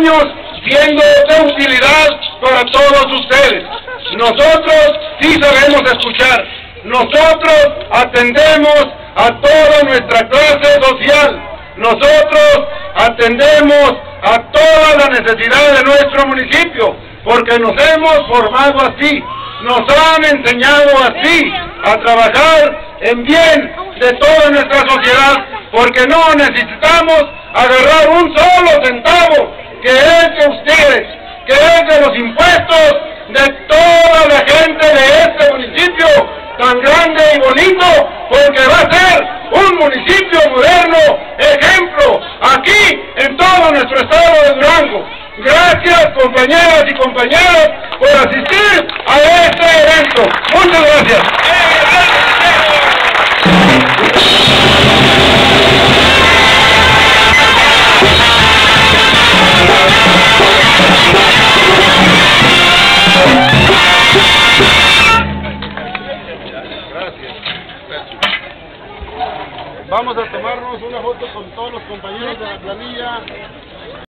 años siendo de utilidad para todos ustedes. Nosotros sí sabemos escuchar, nosotros atendemos a toda nuestra clase social, nosotros atendemos a toda la necesidad de nuestro municipio, porque nos hemos formado así, nos han enseñado así, a trabajar en bien de toda nuestra sociedad, porque no necesitamos agarrar un solo centavo que es de ustedes, que es de los impuestos de toda la gente de este municipio tan grande y bonito, porque va a ser un municipio moderno, ejemplo, aquí en todo nuestro estado de Durango. Gracias, compañeras y compañeros, por asistir a este evento. Muchas gracias. Vamos a tomarnos una foto con todos los compañeros de la planilla.